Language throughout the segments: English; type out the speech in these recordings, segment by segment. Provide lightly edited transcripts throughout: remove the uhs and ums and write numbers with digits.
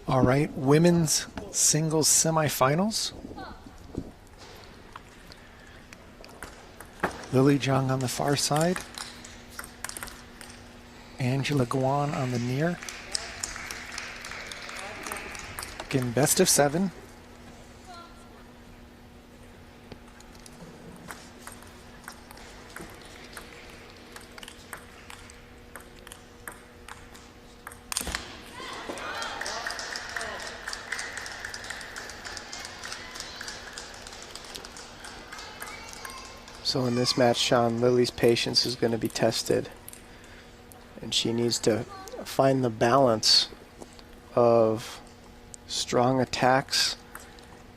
All right, women's singles semifinals. Lily Zhang on the far side. Angela Guan on the near. Again, best of 7. So in this match, Sean, Lily's patience is going to be tested. And she needs to find the balance of strong attacks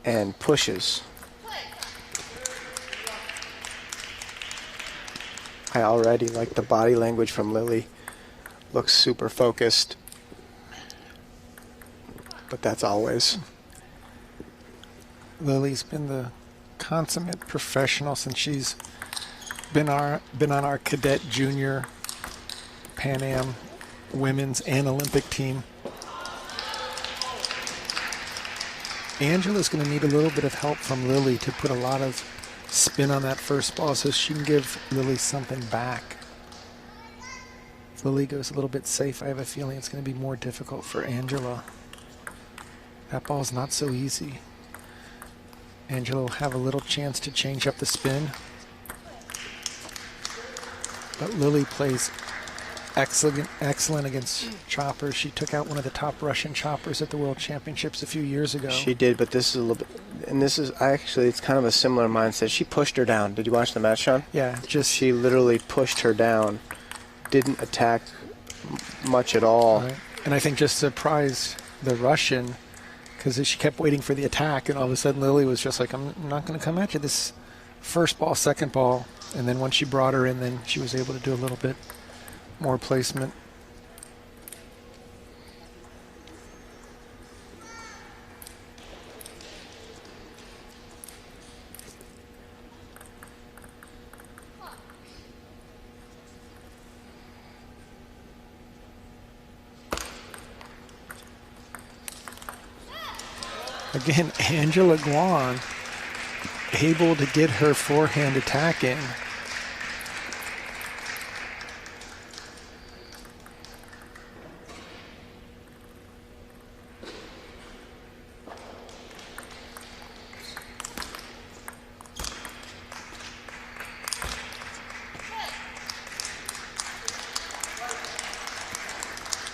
and pushes. I already like the body language from Lily. Looks super focused. But that's always. Lily's been the consummate professional since she's been on our cadet junior Pan Am women's and Olympic team. Angela's going to need a little bit of help from Lily to put a lot of spin on that first ball so she can give Lily something back. If Lily goes a little bit safe, I have a feeling it's going to be more difficult for Angela. That ball's not so easy. Angela will have a little chance to change up the spin. But Lily plays excellent against choppers. She took out one of the top Russian choppers at the World Championships a few years ago. She did, but this is a little bit, and this is actually, it's kind of a similar mindset. She pushed her down. Did you watch the match, Sean? Yeah, She literally pushed her down, didn't attack much at all. Right. And I think just surprised the Russian because she kept waiting for the attack, and all of a sudden Lily was just like, I'm not going to come at you this first ball, second ball. And then once she brought her in, then she was able to do a little bit more placement. Again, Angela Guan able to get her forehand attack in.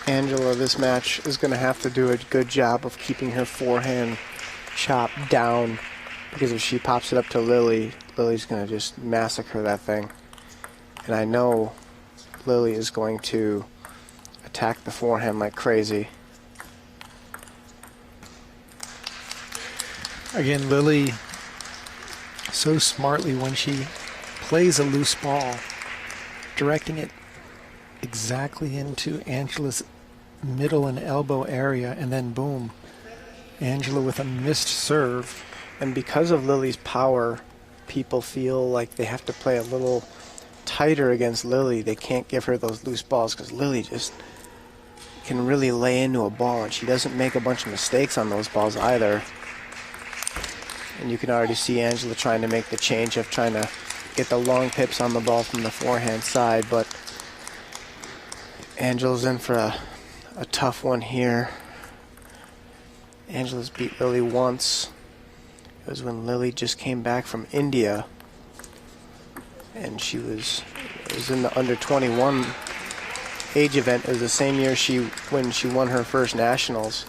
Angela, this match, is going to have to do a good job of keeping her forehand chop down, because if she pops it up to Lily, Lily's going to just massacre that thing. And I know Lily is going to attack the forehand like crazy. Again, Lily so smartly when she plays a loose ball, directing it exactly into Angela's middle and elbow area, and then boom, Angela with a missed serve. And because of Lily's power, people feel like they have to play a little tighter against Lily. They can't give her those loose balls because Lily just can really lay into a ball, and she doesn't make a bunch of mistakes on those balls either. And you can already see Angela trying to make the change of trying to get the long pips on the ball from the forehand side, but Angela's in for a tough one here. Angela's beat Lily once. It was when Lily just came back from India, and it was in the under 21 age event. It was the same year when she won her first nationals.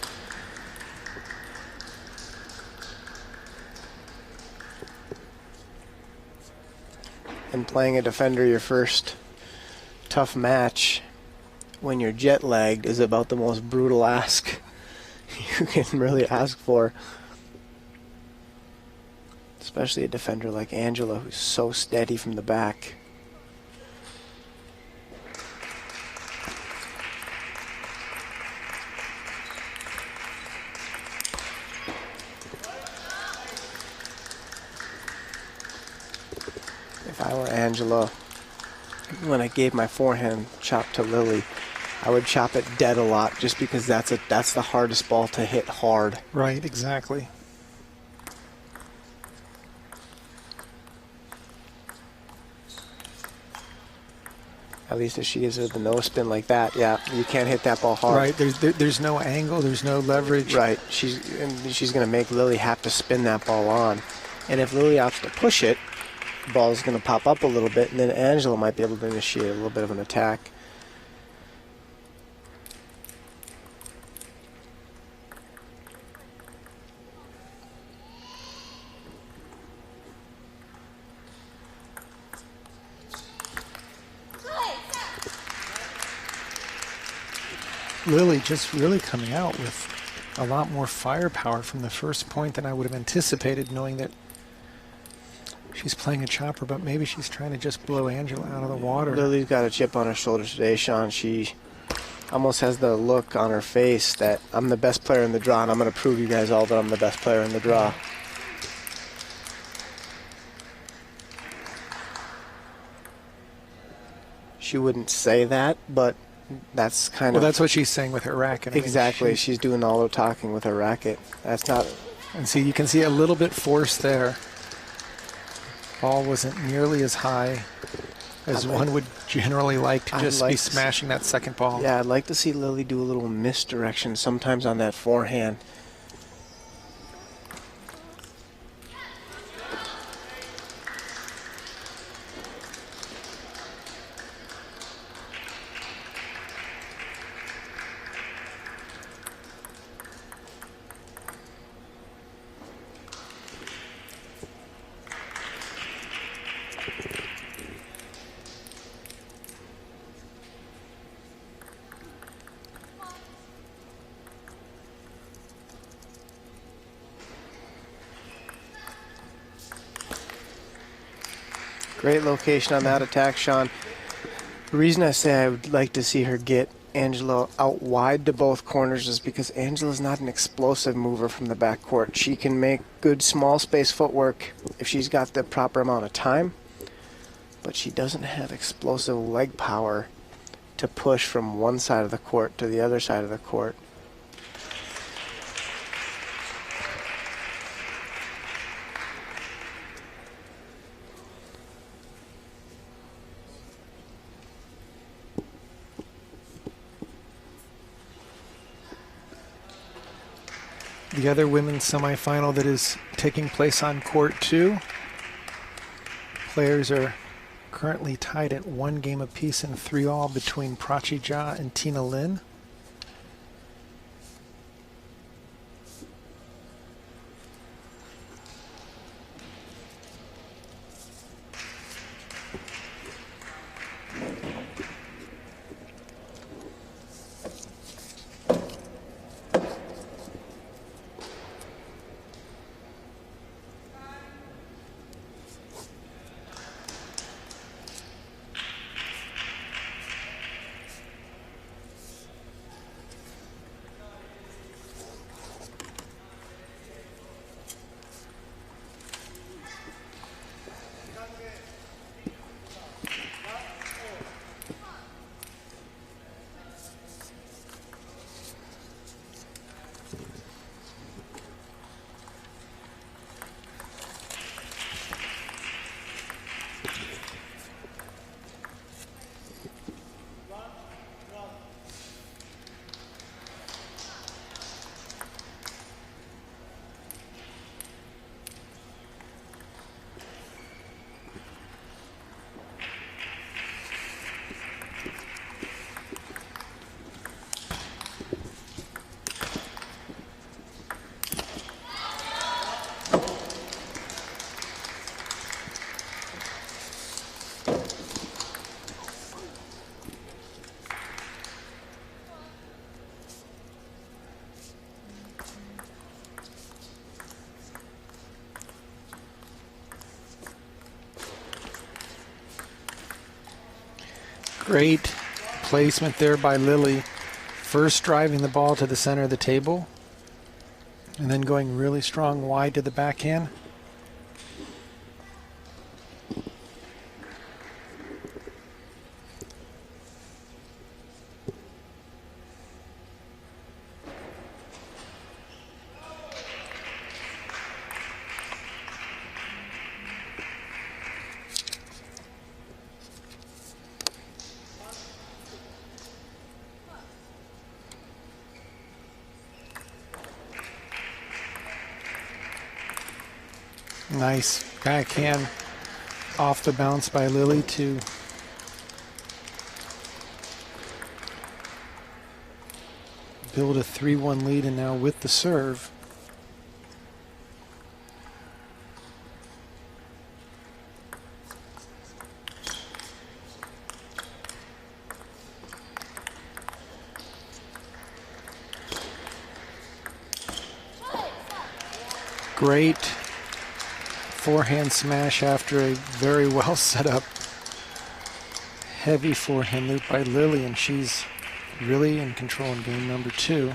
And playing a defender your first tough match when you're jet lagged is about the most brutal ask you can really ask for. Especially a defender like Angela, who's so steady from the back. If I were Angela, when I gave my forehand chop to Lily, I would chop it dead a lot just because that's the hardest ball to hit hard. Right, exactly. At least if she gives it the no spin like that, yeah, you can't hit that ball hard. Right, there's no angle, there's no leverage. Right, she's going to make Lily have to spin that ball on. And if Lily opts to push it, the ball's going to pop up a little bit, and then Angela might be able to initiate a little bit of an attack. Lily just really coming out with a lot more firepower from the first point than I would have anticipated, knowing that she's playing a chopper, but maybe she's trying to just blow Angela out of the water. Lily's got a chip on her shoulder today, Sean. She almost has the look on her face that I'm the best player in the draw, and I'm going to prove you guys all that I'm the best player in the draw. She wouldn't say that, but that's kind of... Well, that's what she's saying with her racket. I mean, exactly. She's doing all the talking with her racket. That's not... And see, you can see a little bit force there. Ball wasn't nearly as high as one would generally like to just be smashing that second ball. Yeah, I'd like to see Lily do a little misdirection sometimes on that forehand. Great location on that attack, Sean. The reason I say I would like to see her get Angela out wide to both corners is because Angela's not an explosive mover from the backcourt. She can make good small space footwork if she's got the proper amount of time, but she doesn't have explosive leg power to push from one side of the court to the other side of the court. The other women's semifinal that is taking place on court 2. Players are currently tied at 1 game apiece in 3-all between Prachi Jha and Tina Lin. Great placement there by Lily. First driving the ball to the center of the table, and then going really strong wide to the backhand. Nice backhand off the bounce by Lily to build a 3-1 lead, and now with the serve. Great forehand smash after a very well set up heavy forehand loop by Lily, and she's really in control in game number 2.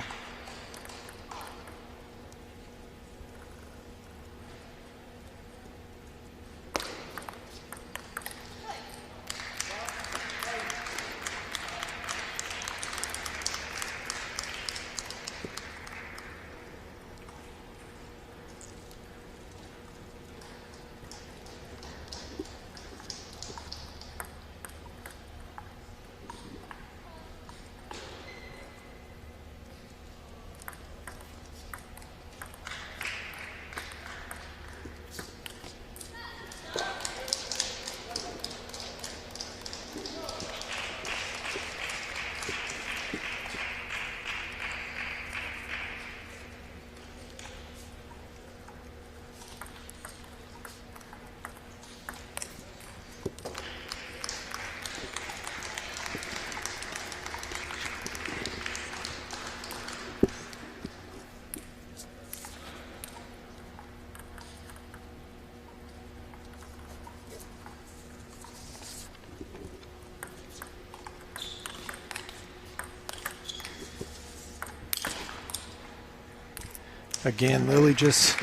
Again, Lily just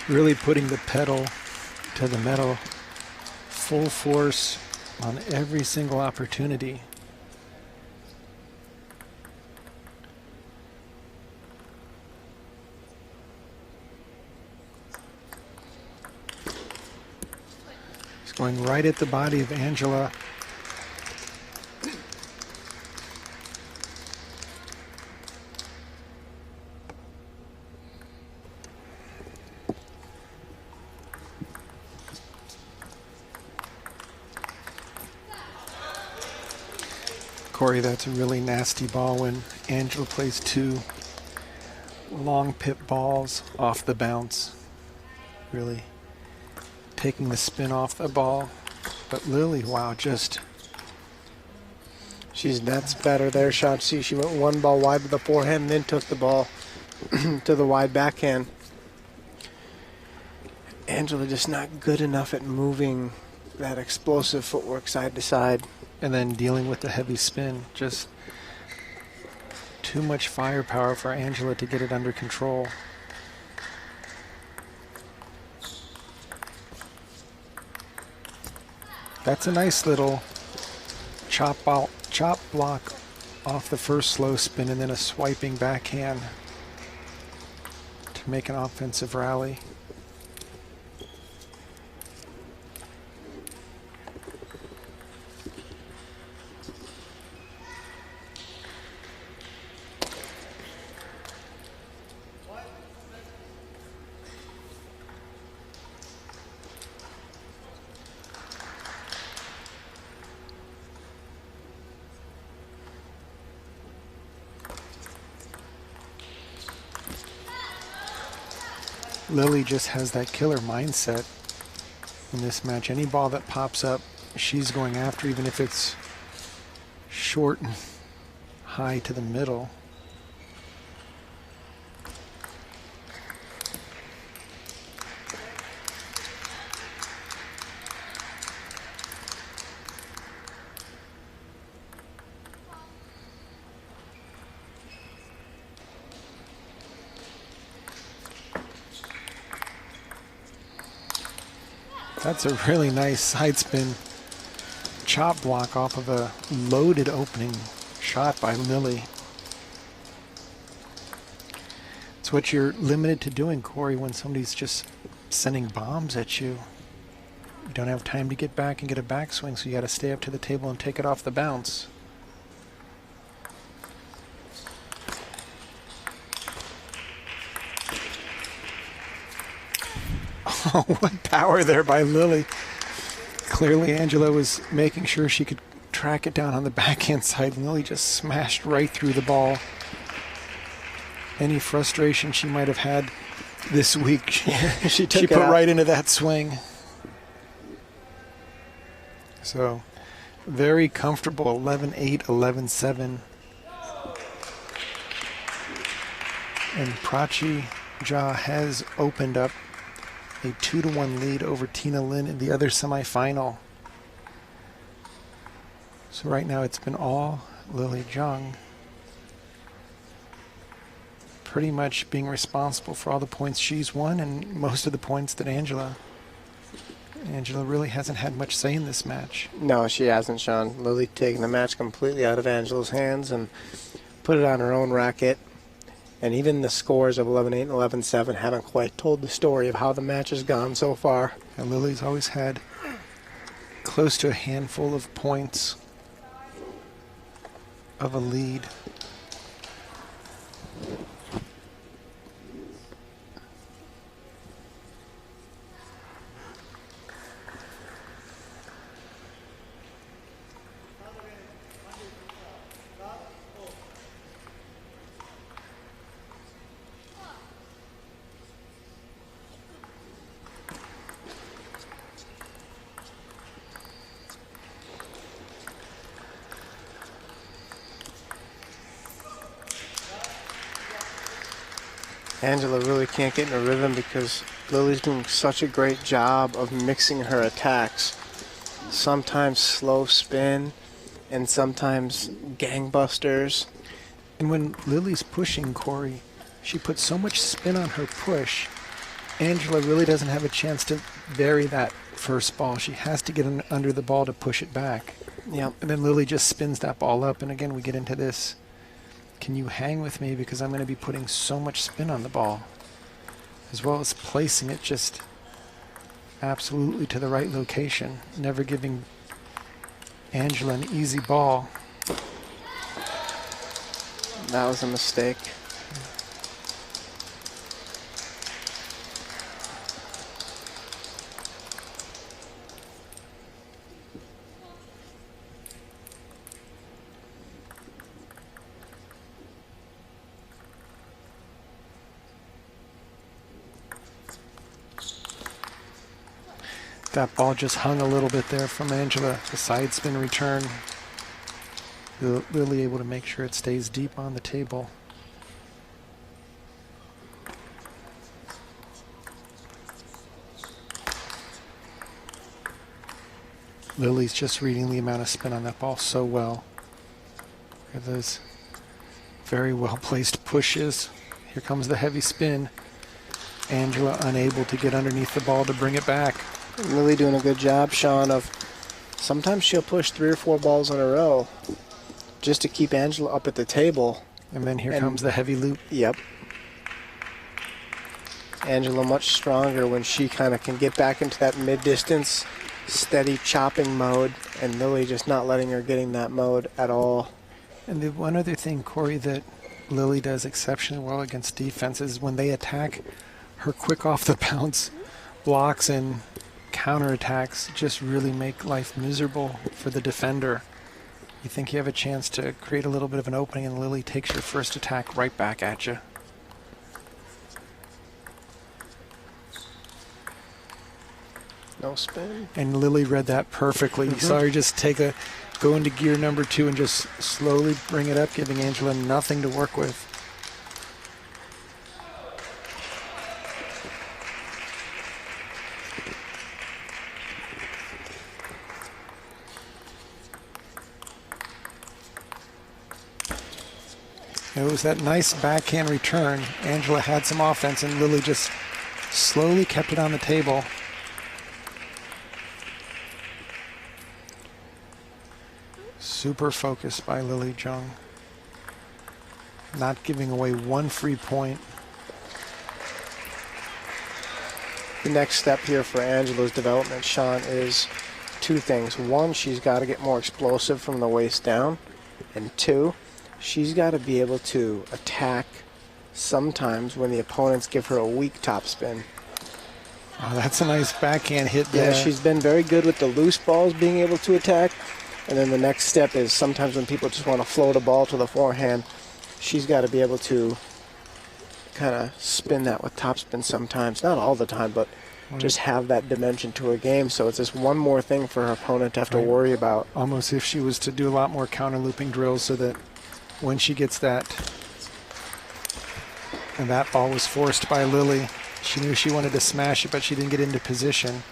really putting the pedal to the metal, full force on every single opportunity. She's going right at the body of Angela. Corey, that's a really nasty ball when Angela plays 2 long pip balls off the bounce. Really taking the spin off the ball. But Lily, wow, just... That's better there, shot. See, she went 1 ball wide with the forehand and then took the ball to the wide backhand. Angela just not good enough at moving that explosive footwork side to side. And then dealing with the heavy spin. Just too much firepower for Angela to get it under control. That's a nice little chop block off the first slow spin, and then a swiping backhand to make an offensive rally. Lily just has that killer mindset in this match. Any ball that pops up, she's going after, even if it's short and high to the middle. That's a really nice side spin chop block off of a loaded opening shot by Lily. It's what you're limited to doing, Corey, when somebody's just sending bombs at you. You don't have time to get back and get a backswing, so you got to stay up to the table and take it off the bounce. Oh, what power there by Lily. Clearly Angela was making sure she could track it down on the backhand side. Lily just smashed right through the ball. Any frustration she might have had this week, she put right into that swing. So very comfortable, 11-8, 11-7. And Prachi Jha has opened up a 2-1 lead over Tina Lin in the other semifinal. So right now it's been all Lily Zhang pretty much being responsible for all the points she's won and most of the points that Angela really hasn't had much say in this match. No, she hasn't, Sean. Lily taking the match completely out of Angela's hands and put it on her own racket. And even the scores of 11-8 and 11-7 haven't quite told the story of how the match has gone so far. And Lily's always had close to a handful of points of a lead. Angela really can't get in a rhythm because Lily's doing such a great job of mixing her attacks. Sometimes slow spin and sometimes gangbusters. And when Lily's pushing, Corey, she puts so much spin on her push, Angela really doesn't have a chance to vary that first ball. She has to get under the ball to push it back. Yep. And then Lily just spins that ball up. And again, we get into this. Can you hang with me because I'm going to be putting so much spin on the ball, as well as placing it just absolutely to the right location, never giving Angela an easy ball. That was a mistake. That ball just hung a little bit there from Angela. The side spin return. Lily able to make sure it stays deep on the table. Lily's just reading the amount of spin on that ball so well. Look at those very well placed pushes. Here comes the heavy spin. Angela unable to get underneath the ball to bring it back. Lily doing a good job, Sean, of sometimes she'll push 3 or 4 balls in a row just to keep Angela up at the table. And then here comes the heavy loop. Yep. Angela much stronger when she kind of can get back into that mid-distance, steady chopping mode, and Lily just not letting her get in that mode at all. And the one other thing, Corey, that Lily does exceptionally well against defense is when they attack, her quick off the bounce blocks and counterattacks just really make life miserable for the defender. You think you have a chance to create a little bit of an opening, and Lily takes your first attack right back at you. No spin. And Lily read that perfectly. You saw her just go into gear number 2 and just slowly bring it up, giving Angela nothing to work with. It was that nice backhand return. Angela had some offense, and Lily just slowly kept it on the table. Super focused by Lily Zhang. Not giving away one free point. The next step here for Angela's development, Sean, is 2 things. 1, she's got to get more explosive from the waist down. And 2, she's got to be able to attack sometimes when the opponents give her a weak topspin. Oh, that's a nice backhand hit there. Yeah, she's been very good with the loose balls being able to attack. And then the next step is sometimes when people just want to float a ball to the forehand, she's got to be able to kind of spin that with topspin sometimes. Not all the time, but just have that dimension to her game. So it's just one more thing for her opponent to have to worry about. Almost if she was to do a lot more counter looping drills so that when she gets that, and that ball was forced by Lily, she knew she wanted to smash it, but she didn't get into position.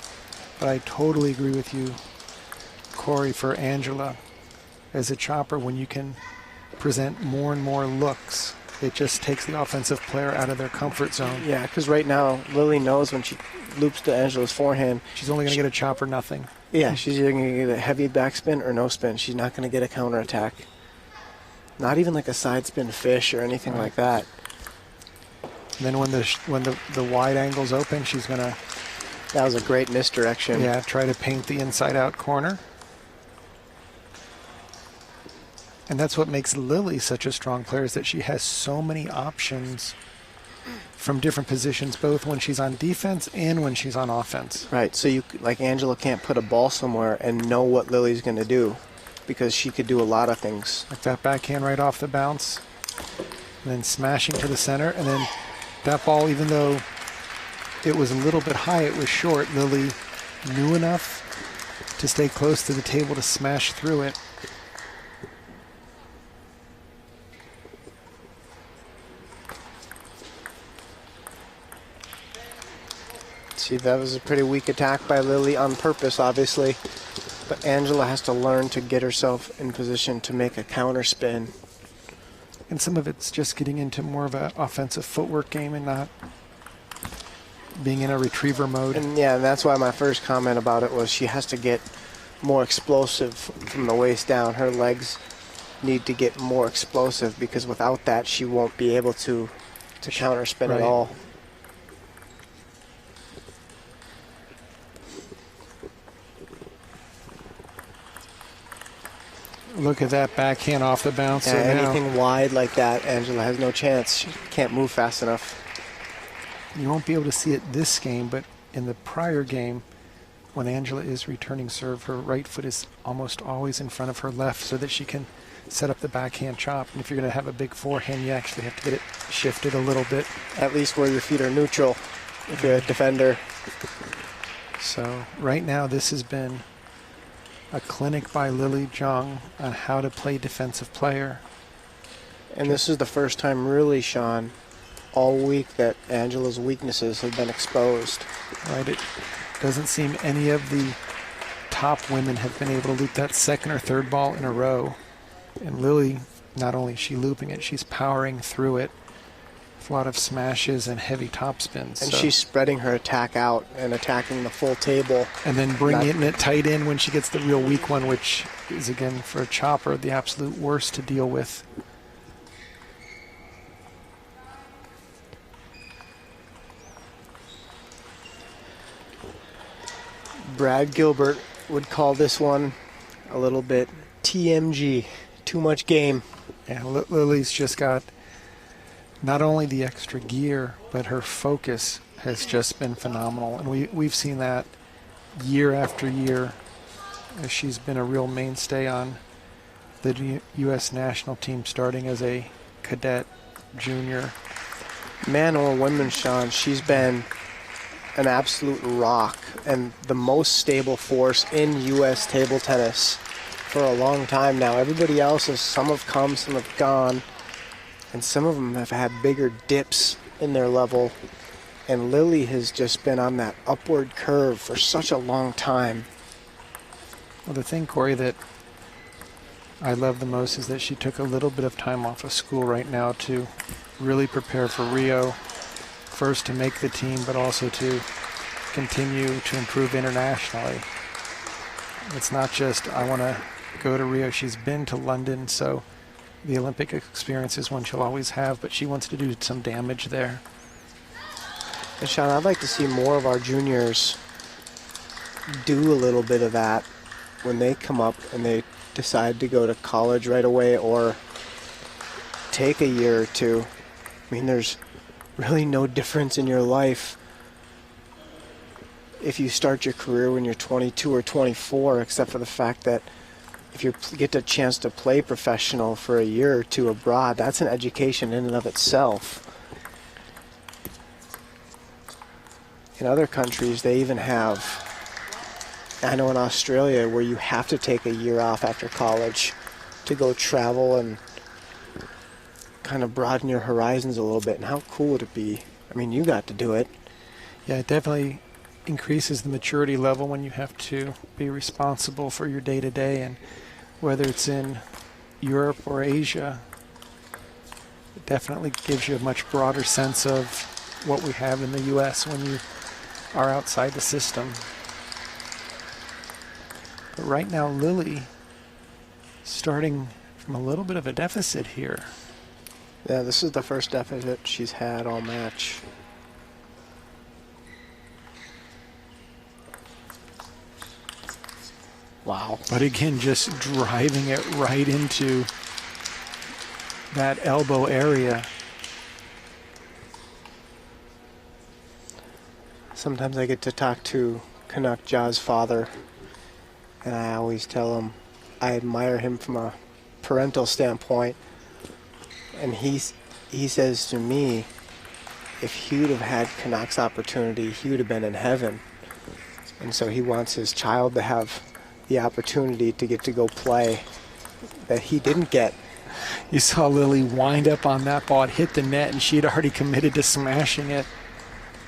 But I totally agree with you, Corey, for Angela. As a chopper, when you can present more and more looks, it just takes the offensive player out of their comfort zone. Yeah, because right now, Lily knows when she loops to Angela's forehand, she's only going to get a chop or nothing. Yeah, she's either going to get a heavy backspin or no spin. She's not going to get a counter attack. Not even like a side spin fish or anything like that. And then when the wide angle's open, she's going to... That was a great misdirection. Yeah, try to paint the inside-out corner. And that's what makes Lily such a strong player, is that she has so many options from different positions, both when she's on defense and when she's on offense. Right, so you, like Angela can't put a ball somewhere and know what Lily's going to do, because she could do a lot of things. Like that backhand right off the bounce, and then smashing to the center, and then that ball, even though it was a little bit high, it was short, Lily knew enough to stay close to the table to smash through it. See, that was a pretty weak attack by Lily on purpose, obviously. But Angela has to learn to get herself in position to make a counter spin. And some of it's just getting into more of an offensive footwork game and not being in a retriever mode. And yeah, and that's why my first comment about it was she has to get more explosive from the waist down. Her legs need to get more explosive, because without that, she won't be able to counter spin at all. Look at that backhand off the bounce. Yeah, anything wide like that, Angela has no chance. She can't move fast enough. You won't be able to see it this game, but in the prior game, when Angela is returning serve, her right foot is almost always in front of her left so that she can set up the backhand chop. And if you're going to have a big forehand, you actually have to get it shifted a little bit. At least where your feet are neutral if you're a defender. So right now, this has been a clinic by Lily Zhang on how to play defensive player. And this is the first time really, Sean, all week that Angela's weaknesses have been exposed. Right, it doesn't seem any of the top women have been able to loop that second or third ball in a row. And Lily, not only is she looping it, she's powering through it with a lot of smashes and heavy top spins. And she's spreading her attack out and attacking the full table. And then bringing it tight in when she gets the real weak one, which is, again, for a chopper, the absolute worst to deal with. Brad Gilbert would call this one a little bit TMG, too much game. Yeah, Lily's just got not only the extra gear, but her focus has just been phenomenal. And we've seen that year after year as she's been a real mainstay on the U.S. national team, starting as a cadet, junior. Man or woman, Sean, she's been an absolute rock and the most stable force in U.S. table tennis for a long time now. Everybody else, some have come, some have gone, and some of them have had bigger dips in their level. And Lily has just been on that upward curve for such a long time. Well, the thing, Corey, that I love the most is that she took a little bit of time off of school right now to really prepare for Rio. First to make the team, but also to continue to improve internationally. It's not just, I want to go to Rio. She's been to London, so the Olympic experience is one she'll always have, but she wants to do some damage there. And Sean, I'd like to see more of our juniors do a little bit of that when they come up and they decide to go to college right away or take a year or two. I mean, there's really no difference in your life if you start your career when you're 22 or 24, except for the fact that if you get a chance to play professional for a year or two abroad, that's an education in and of itself. In other countries, they even have, I know in Australia, where you have to take a year off after college to go travel and kind of broaden your horizons a little bit. And how cool would it be? I mean, you got to do it. Yeah, it definitely increases the maturity level when you have to be responsible for your day-to-day, and whether it's in Europe or Asia, it definitely gives you a much broader sense of what we have in the U.S. when you are outside the system. But right now, Lily starting from a little bit of a deficit here. Yeah, this is the first deficit she's had all match. Wow. But again, just driving it right into that elbow area. Sometimes I get to talk to Canuck Ja's father, and I always tell him I admire him from a parental standpoint. And he says to me, if he would have had Canuck's opportunity, he would have been in heaven. And so he wants his child to have the opportunity to get to go play that he didn't get. You saw Lily wind up on that ball, it hit the net, and she had already committed to smashing it.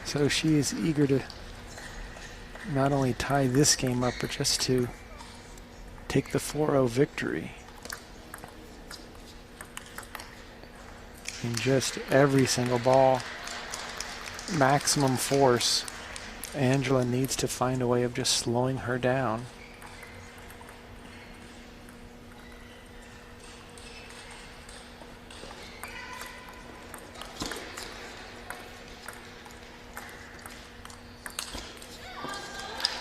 So she is eager to not only tie this game up, but just to take the 4-0 victory. And just every single ball, maximum force. Angela needs to find a way of just slowing her down.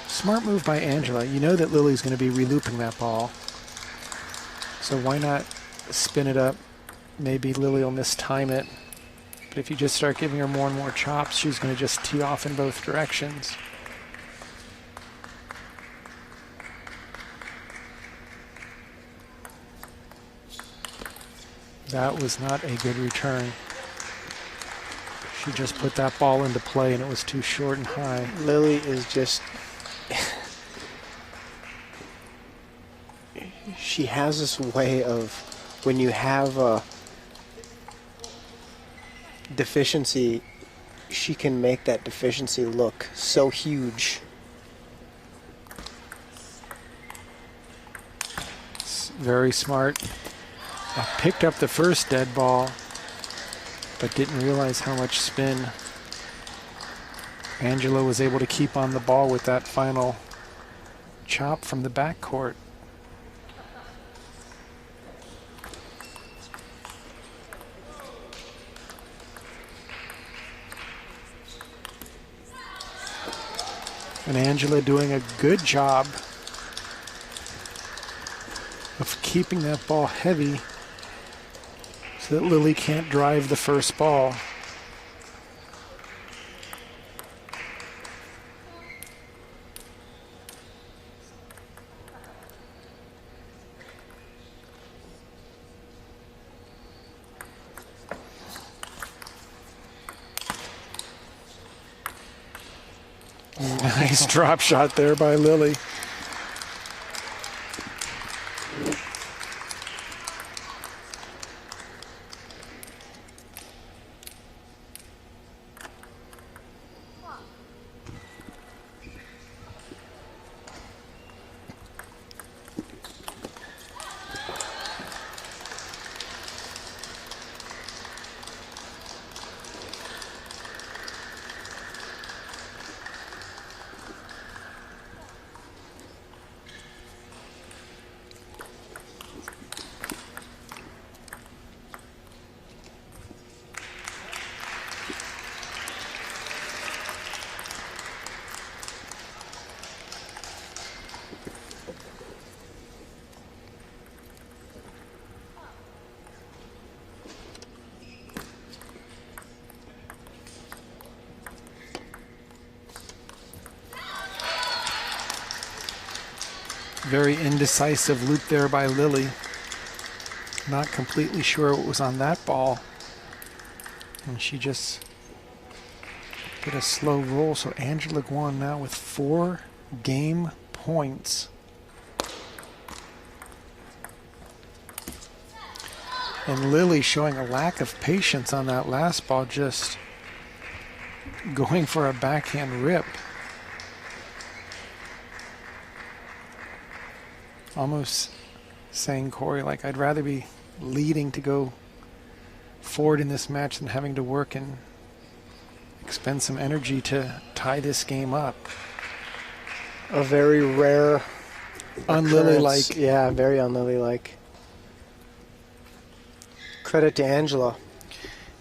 Smart move by Angela. You know that Lily's going to be re-looping that ball. So why not spin it up? Maybe Lily will mistime it. But if you just start giving her more and more chops, she's going to just tee off in both directions. That was not a good return. She just put that ball into play and it was too short and high. Lily is just... she has this way of, when you have a deficiency, she can make that deficiency look so huge. It's very smart. I picked up the first dead ball, but didn't realize how much spin Angela was able to keep on the ball with that final chop from the backcourt. And Angela doing a good job of keeping that ball heavy so that Lily can't drive the first ball. Nice drop shot there by Lily. Very indecisive loop there by Lily. Not completely sure what was on that ball. And she just did a slow roll. So Angela Guan now with 4 game points. And Lily showing a lack of patience on that last ball, just going for a backhand rip. Almost saying, Corey, like, I'd rather be leading to go forward in this match than having to work and expend some energy to tie this game up. A very rare, un-Lily-like. Yeah, very un-Lily-like. Credit to Angela.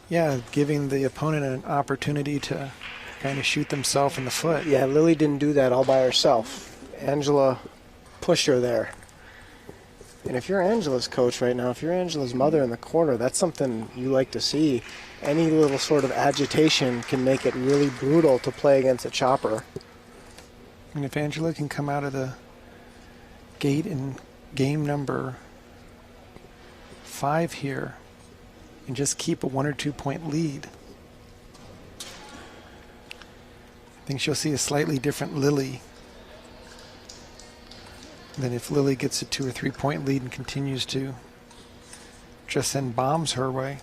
Yeah, giving the opponent an opportunity to kind of shoot themselves in the foot. Yeah, Lily didn't do that all by herself. Angela pushed her there. And if you're Angela's coach right now, if you're Angela's mother in the corner, that's something you like to see. Any little sort of agitation can make it really brutal to play against a chopper. And if Angela can come out of the gate in game number 5 here and just keep a 1 or 2 point lead, I think she'll see a slightly different Lily than if Lily gets a 2 or 3 point lead and continues to just send bombs her way.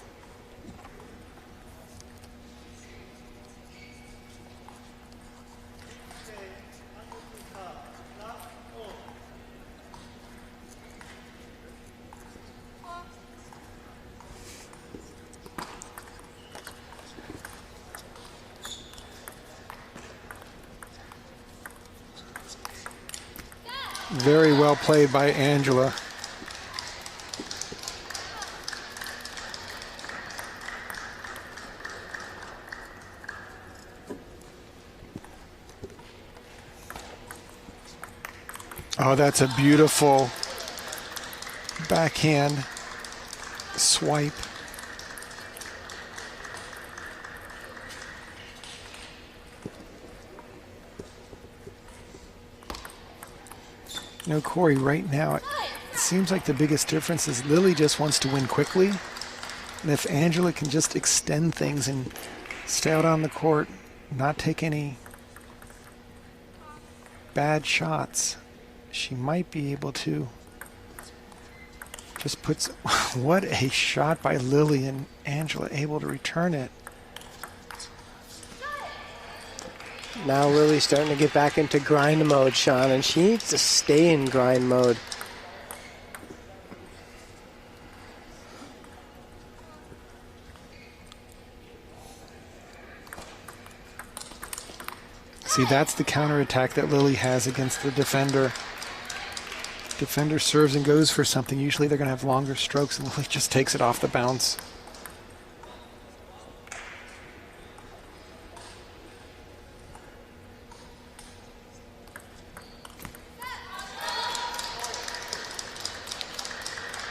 Very well played by Angela. Oh, that's a beautiful backhand swipe. You know, Corey, right now, it seems like the biggest difference is Lily just wants to win quickly. And if Angela can just extend things and stay out on the court, not take any bad shots, she might be able to just put... What a shot by Lily, and Angela able to return it. Now Lily's starting to get back into grind mode, Sean, and she needs to stay in grind mode. See, that's the counterattack that Lily has against the defender. Defender serves and goes for something. Usually they're going to have longer strokes, and Lily just takes it off the bounce.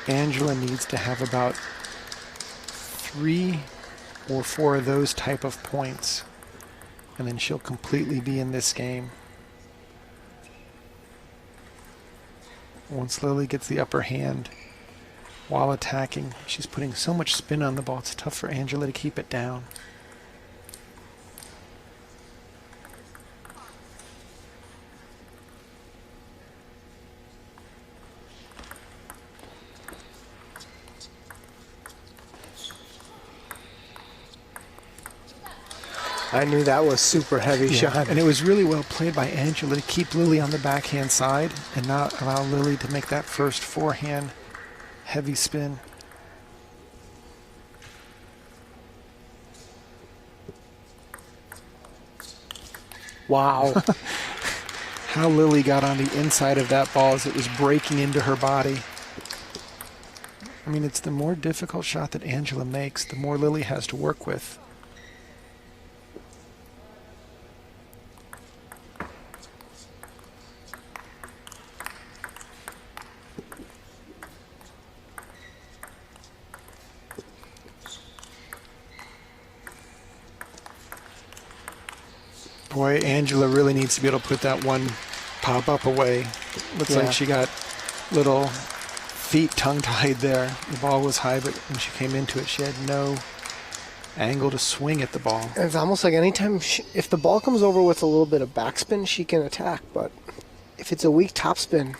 Angela needs to have about 3 or 4 of those type of points, and then she'll completely be in this game. Once Lily gets the upper hand while attacking, she's putting so much spin on the ball, it's tough for Angela to keep it down. I knew that was super heavy shot. And it was really well played by Angela to keep Lily on the backhand side and not allow Lily to make that first forehand heavy spin. Wow. How Lily got on the inside of that ball as it was breaking into her body. I mean, it's the more difficult shot that Angela makes, the more Lily has to work with. Boy, Angela really needs to be able to put that one pop-up away. Looks like she got little feet tongue-tied there. The ball was high, but when she came into it, she had no angle to swing at the ball. And it's almost like anytime, if the ball comes over with a little bit of backspin, she can attack. But if it's a weak topspin,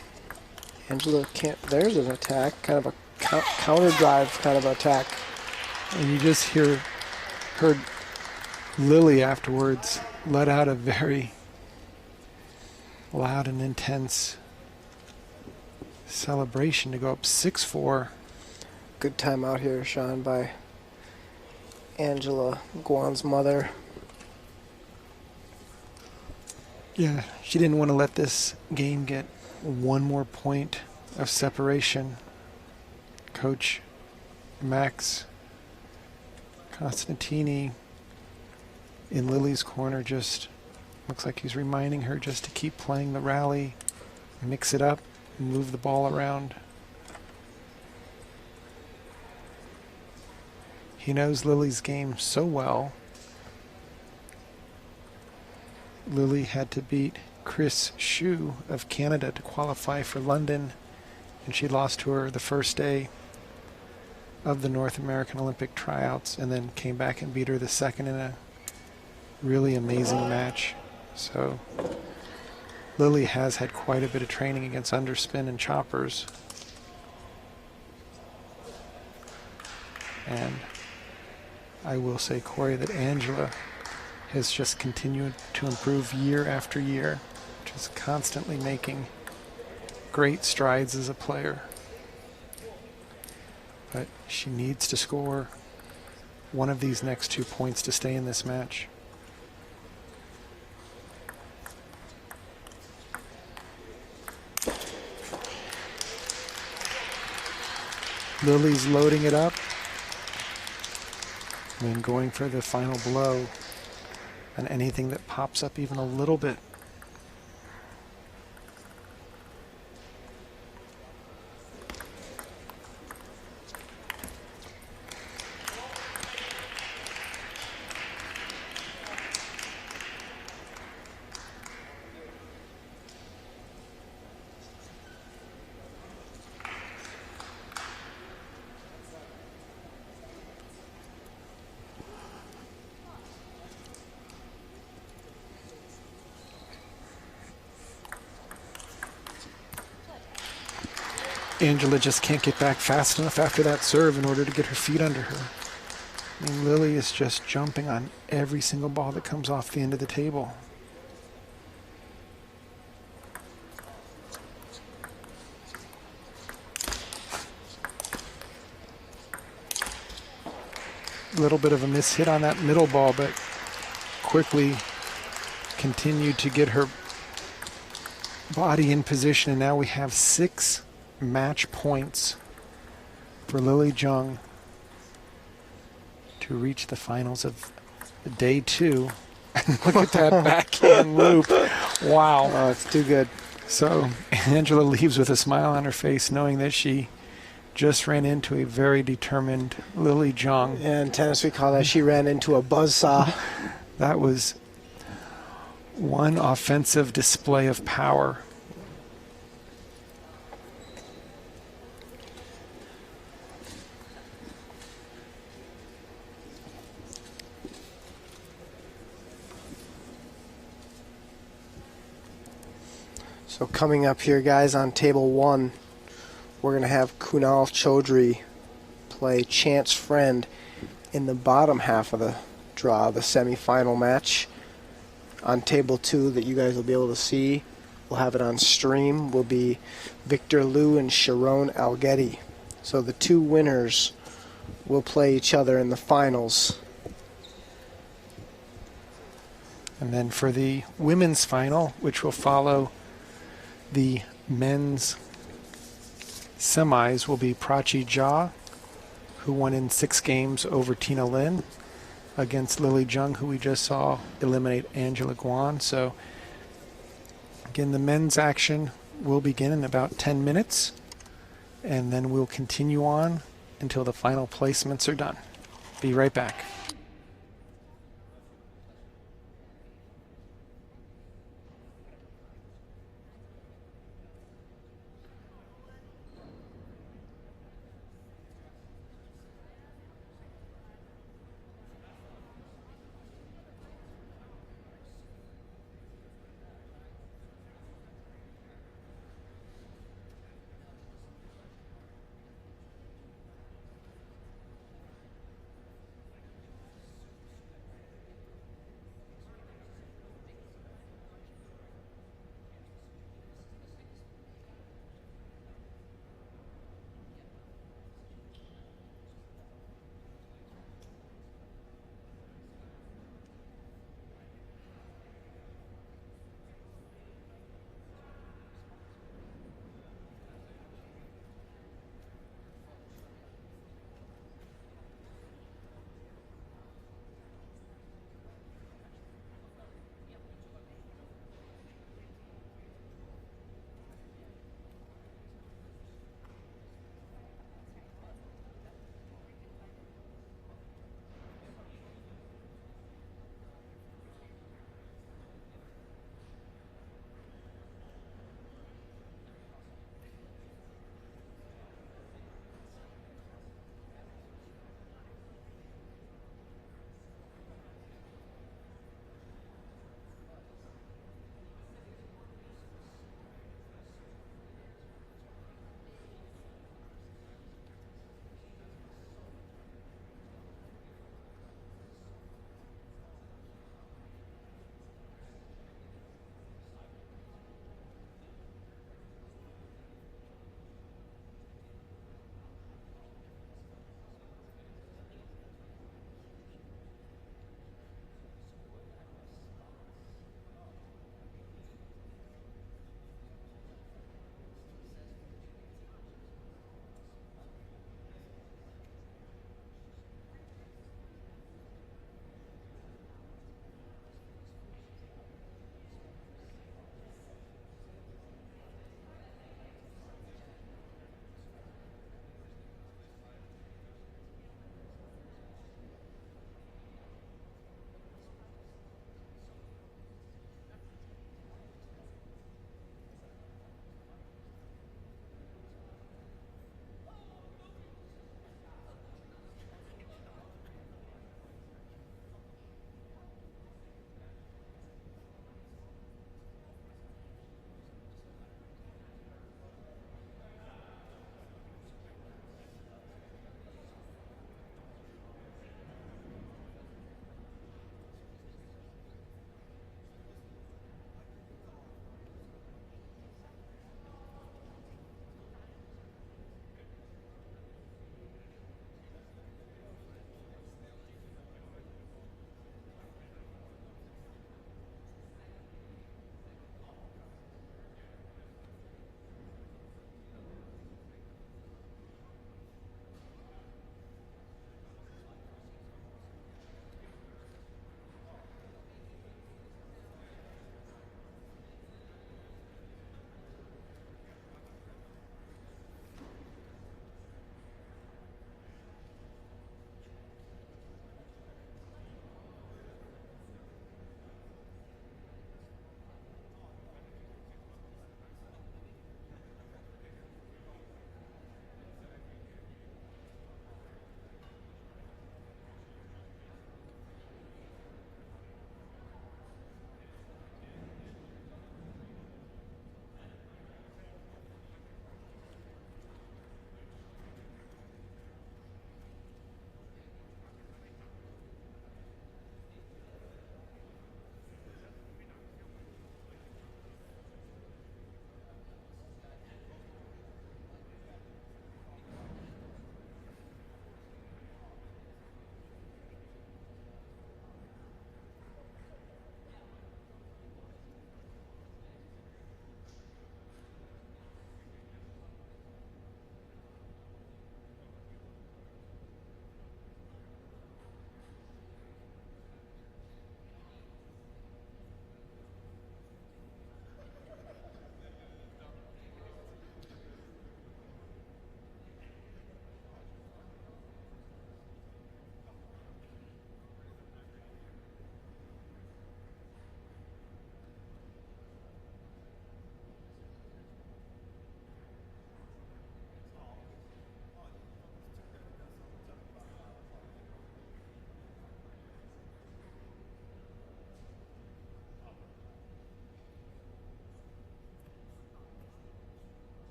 Angela can't. There's an attack, kind of a counter drive kind of attack. And you just heard Lily afterwards let out a very loud and intense celebration to go up 6-4. Good time out here, Sean, by Angela Guan's mother. Yeah, she didn't want to let this game get one more point of separation. Coach Max Costantini in Lily's corner just looks like he's reminding her just to keep playing the rally, mix it up, move the ball around. He knows Lily's game so well. Lily had to beat Chris Shu of Canada to qualify for London, and she lost to her the first day of the North American Olympic tryouts, and then came back and beat her the second in a really amazing match. So Lily has had quite a bit of training against underspin and choppers. And I will say, Corey, that Angela has just continued to improve year after year, just constantly making great strides as a player. But she needs to score one of these next 2 points to stay in this match. Lily's loading it up and going for the final blow, and anything that pops up even a little bit. Angela just can't get back fast enough after that serve in order to get her feet under her. I mean, Lily is just jumping on every single ball that comes off the end of the table. A little bit of a miss hit on that middle ball, but quickly continued to get her body in position, and now we have 6 match points for Lily Jung to reach the finals of day 2. Look at that backhand loop. Wow. Oh, it's too good. So Angela leaves with a smile on her face, knowing that she just ran into a very determined Lily Jung. Yeah, in tennis we call that she ran into a buzzsaw. That was one offensive display of power. So coming up here, guys, on table 1, we're going to have Kunal Chodri play Chance Friend in the bottom half of the draw, the semifinal match. On table 2 that you guys will be able to see, we'll have it on stream, will be Victor Liu and Sharon Algetti. So the 2 winners will play each other in the finals. And then for the women's final, which will follow the men's semis, will be Prachi Jha, who won in 6 games over Tina Lin, against Lily Jung, who we just saw eliminate Angela Guan. So again, the men's action will begin in about 10 minutes, and then we'll continue on until the final placements are done. Be right back.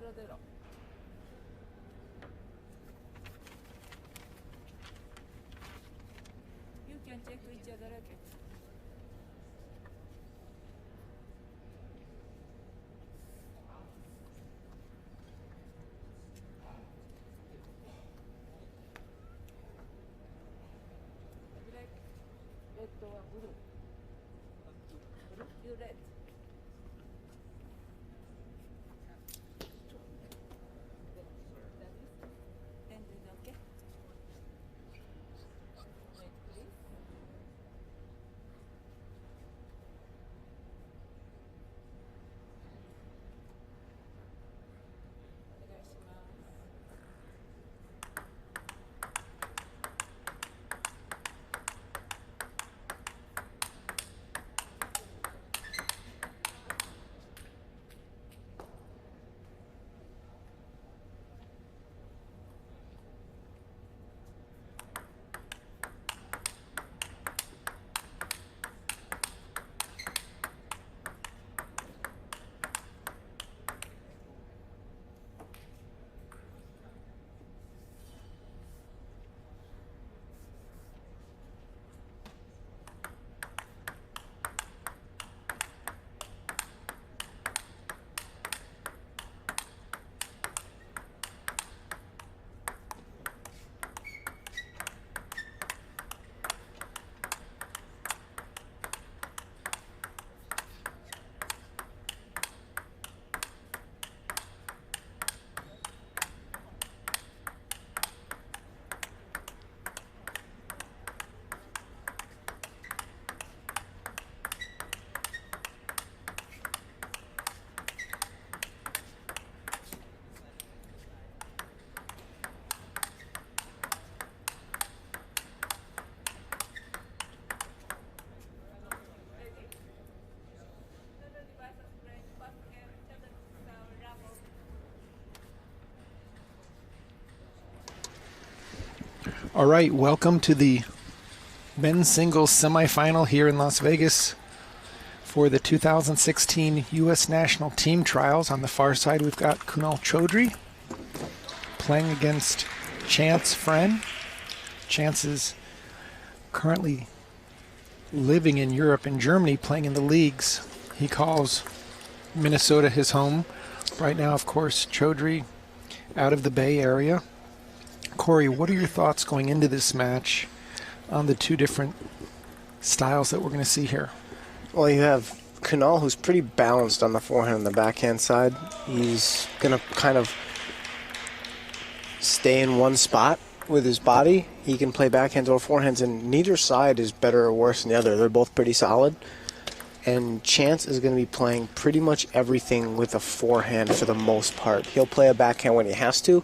You can check each other racket. Black, red or blue. Blue, you red. And then okay. Wait, please. お願いします。All right, welcome to the men's singles semifinal here in Las Vegas for the 2016 U.S. National Team Trials. On the far side, we've got Kunal Chodri playing against Chance Friend. Chance is currently living in Europe, in Germany, playing in the leagues. He calls Minnesota his home. Right now, of course, Chodri out of the Bay Area. Corey, what are your thoughts going into this match on the two different styles that we're going to see here? Well, you have Kunal, who's pretty balanced on the forehand and the backhand side. He's going to kind of stay in one spot with his body. He can play backhands or forehands, and neither side is better or worse than the other. They're both pretty solid. And Chance is going to be playing pretty much everything with a forehand for the most part. He'll play a backhand when he has to,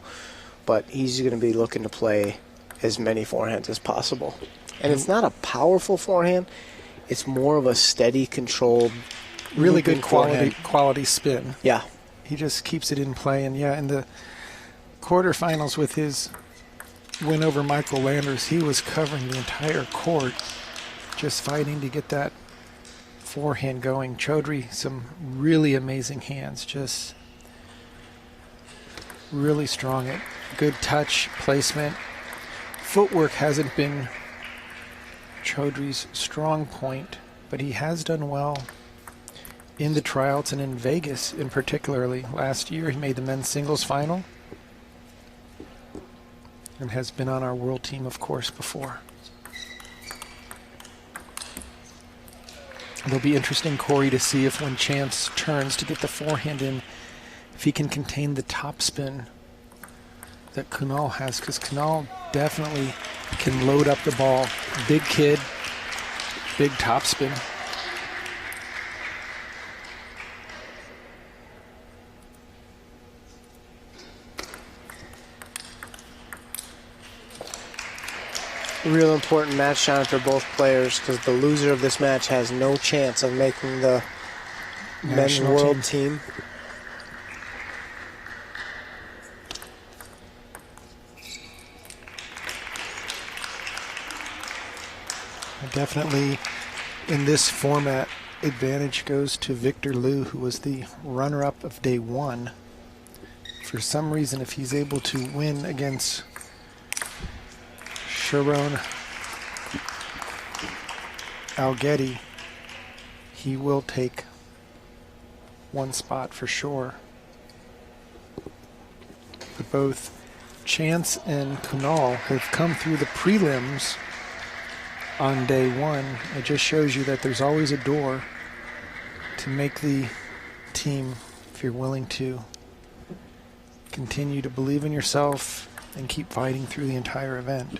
but he's going to be looking to play as many forehands as possible. And it's not a powerful forehand. It's more of a steady, controlled, really good quality spin. Yeah. He just keeps it in play. And yeah, in the quarterfinals with his win over Michael Landers, he was covering the entire court, just fighting to get that forehand going. Chodri, some really amazing hands, just really strong at good touch, placement. Footwork hasn't been Chodri's strong point, but he has done well in the tryouts and in Vegas in particularly. Last year he made the men's singles final and has been on our world team, of course, before. It'll be interesting, Corey, to see if when Chance turns to get the forehand in, if he can contain the topspin that Kunal has, because Kunal definitely can load up the ball. Big kid, big topspin. Real important match time for both players, because the loser of this match has no chance of making the men's world team. Definitely in this format, advantage goes to Victor Liu, who was the runner-up of day one for some reason, if he's able to win against Sharon Algetti, he will take one spot for sure. But both Chance and Kunal have come through the prelims on day one. It just shows you that there's always a door to make the team if you're willing to continue to believe in yourself and keep fighting through the entire event.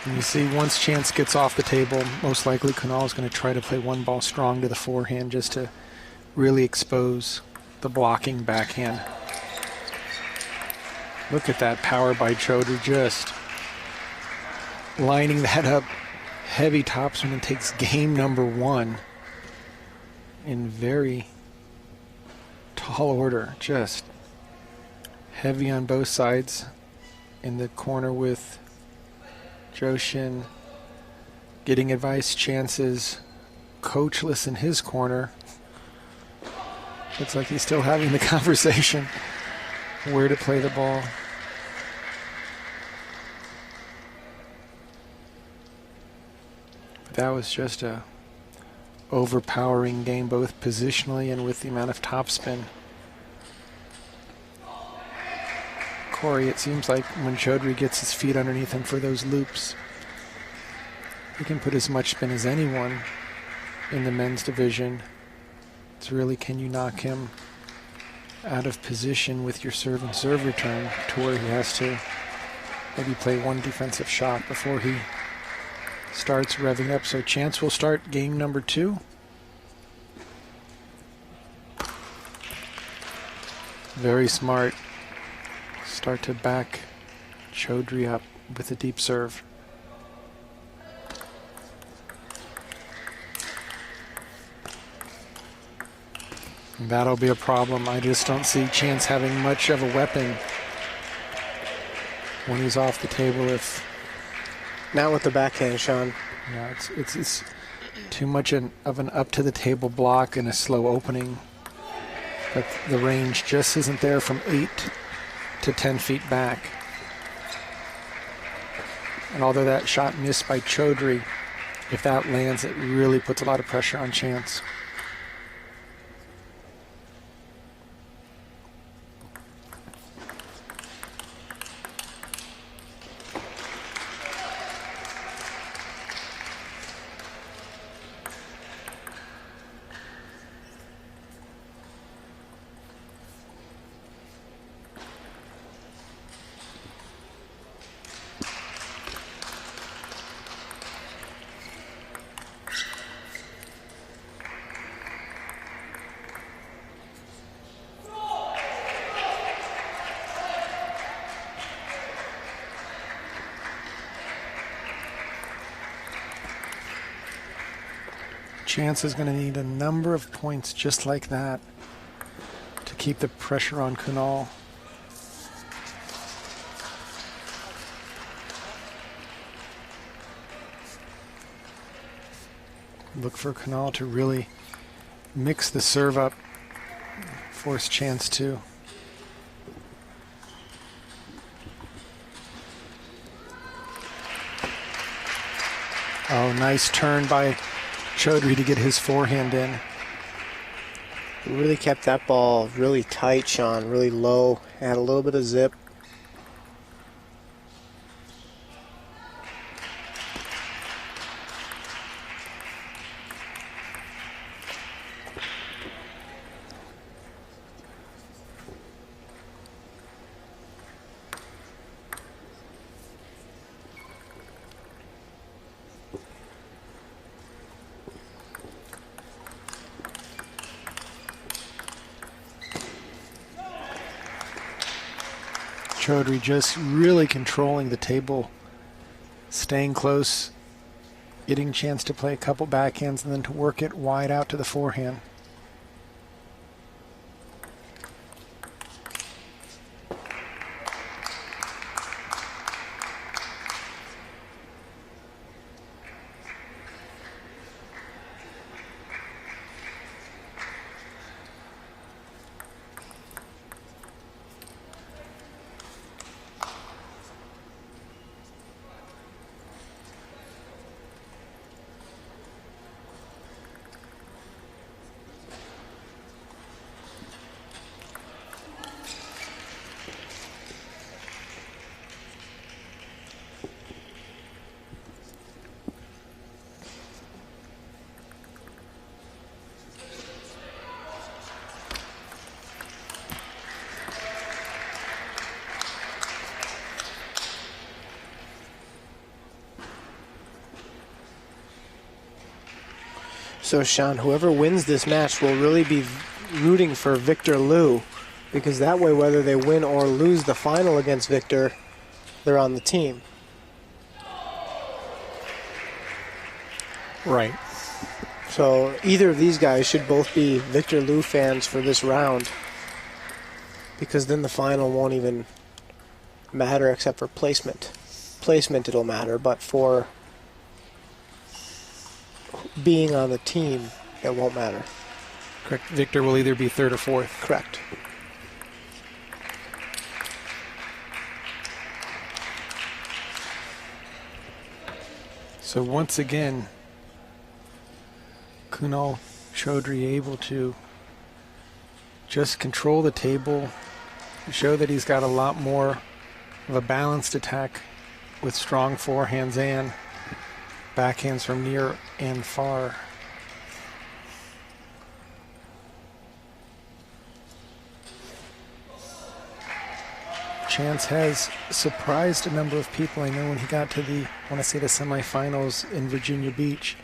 And you see, once Chance gets off the table, most likely Kunal is going to try to play one ball strong to the forehand just to really expose the blocking backhand. Look at that power by Chodri, just lining that up. Heavy topspin, and takes game number one in very tall order. Just heavy on both sides. In the corner with Joshin getting advice. Chances coachless in his corner. Looks like he's still having the conversation where to play the ball. But that was just a overpowering game, both positionally and with the amount of topspin. Corey, it seems like when Chodri gets his feet underneath him for those loops, he can put as much spin as anyone in the men's division. It's really, can you knock him out of position with your serve and serve return to where he has to maybe play one defensive shot before he starts revving up. So Chance will start game number two. Very smart. Start to back Chodri up with a deep serve. And that'll be a problem. I just don't see Chance having much of a weapon when he's off the table. If Not with the backhand, Sean. yeah, it's too much of an up to the table block and a slow opening. But the range just isn't there from 8 to 10 feet back. And although that shot missed by Chodri, if that lands, it really puts a lot of pressure on Chance. Chance is going to need a number of points just like that to keep the pressure on Kunal. Look for Kunal to really mix the serve up, force Chance to. Oh, nice turn by Chodri to get his forehand in. He really kept that ball really tight, Sean, really low. Had a little bit of zip. Chodri just really controlling the table, staying close, getting a chance to play a couple backhands and then to work it wide out to the forehand. So, Sean, whoever wins this match will really be rooting for Victor Liu, because that way, whether they win or lose the final against Victor, they're on the team. Right. So either of these guys should both be Victor Liu fans for this round, because then the final won't even matter except for placement. Placement it'll matter, but for being on the team, it won't matter. Correct. Victor will either be third or fourth. Correct. So once again, Kunal Chodri able to just control the table, show that he's got a lot more of a balanced attack with strong forehands and backhands from near and far. Chance has surprised a number of people. I know when he got to the, I want to say the semifinals in Virginia Beach,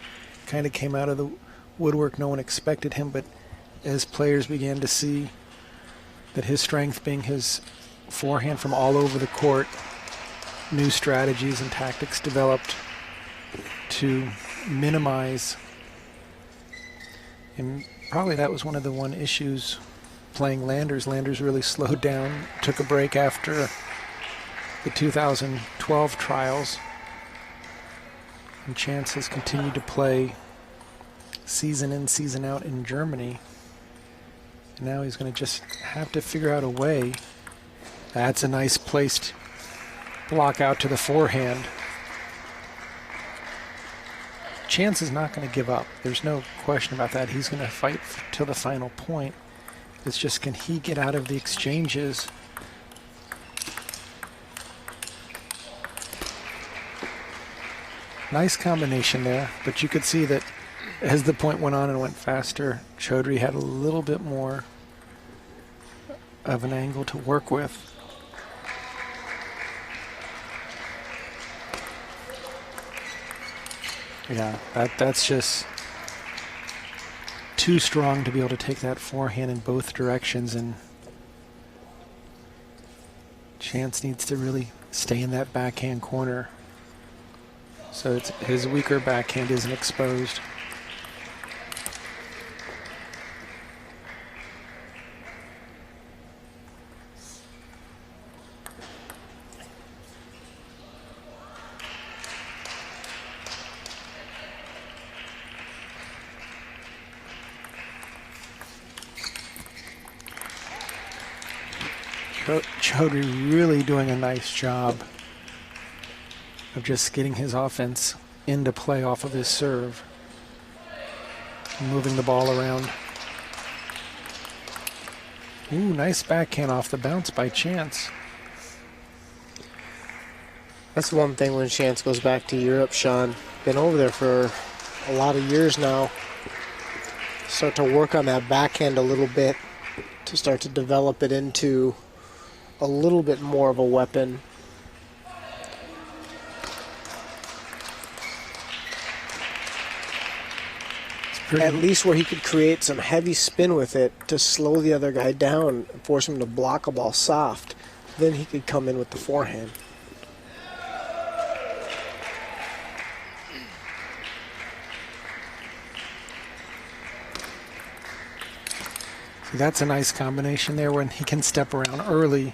kind of came out of the woodwork. No one expected him, but as players began to see that his strength being his forehand from all over the court, new strategies and tactics developed to minimize, and probably that was one of the issues playing Landers. Landers really slowed down, took a break after the 2012 trials, and Chance has continued to play season in, season out in Germany. And now he's going to just have to figure out a way. That's a nice placed block out to the forehand. Chance is not going to give up. There's no question about that. He's going to fight till the final point. It's just, can he get out of the exchanges? Nice combination there, but you could see that as the point went on and went faster, Chodri had a little bit more of an angle to work with. Yeah, that's just too strong to be able to take that forehand in both directions, and Chance needs to really stay in that backhand corner so his weaker backhand isn't exposed. Chodri really doing a nice job of just getting his offense into play off of his serve, moving the ball around. Ooh, nice backhand off the bounce by Chance. That's one thing when Chance goes back to Europe, Sean. Been over there for a lot of years now. Start to work on that backhand a little bit to start to develop it into a little bit more of a weapon. At least where he could create some heavy spin with it to slow the other guy down and force him to block a ball soft. Then he could come in with the forehand. That's a nice combination there when he can step around early.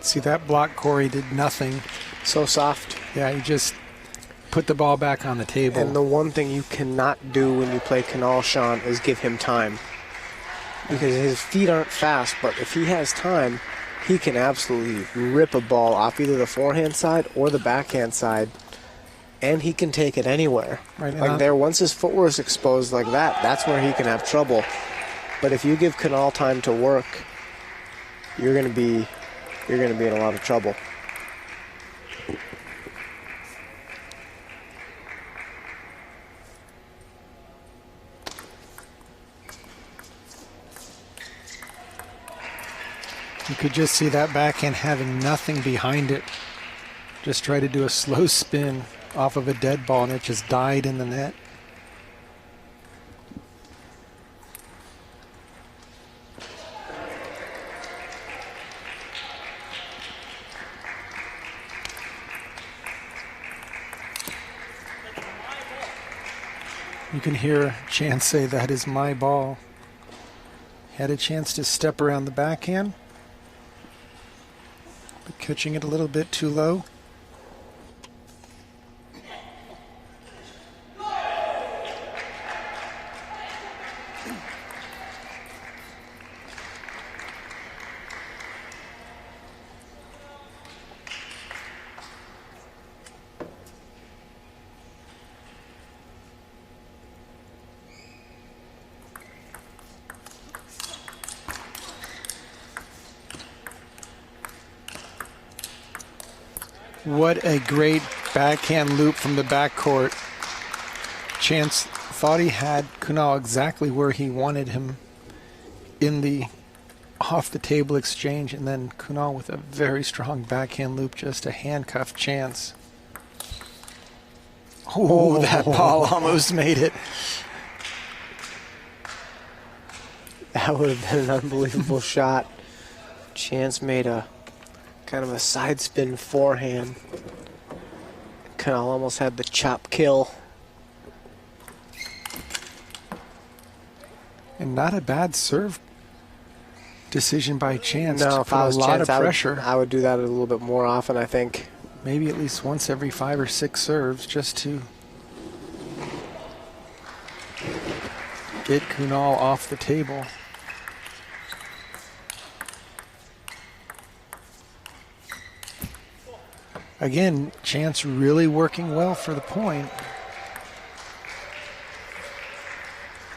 See, that block, Corey, did nothing. So soft. Yeah, he just put the ball back on the table. And the one thing you cannot do when you play Kunal, Sean, is give him time. Because his feet aren't fast, but if he has time, he can absolutely rip a ball off either the forehand side or the backhand side, and he can take it anywhere. Right, like there, once his footwork is exposed like that, that's where he can have trouble. But if you give Kunal time to work, you're going to be in a lot of trouble. You could just see that backhand having nothing behind it. Just try to do a slow spin off of a dead ball, and it just died in the net. You can hear Chance say, "That is my ball." Had a chance to step around the backhand, but catching it a little bit too low. What a great backhand loop from the backcourt. Chance thought he had Kunal exactly where he wanted him in the off-the-table exchange, and then Kunal with a very strong backhand loop just to handcuff Chance. Oh, that ball almost made it. That would have been an unbelievable shot. Chance made a kind of a side spin forehand. Kunal almost had the chop kill. And not a bad serve decision by Chance. No, to if put I a was lot Chance, of pressure. I would do that a little bit more often, I think. Maybe at least once every 5 or 6 serves, just to get Kunal off the table. Again, Chance really working well for the point.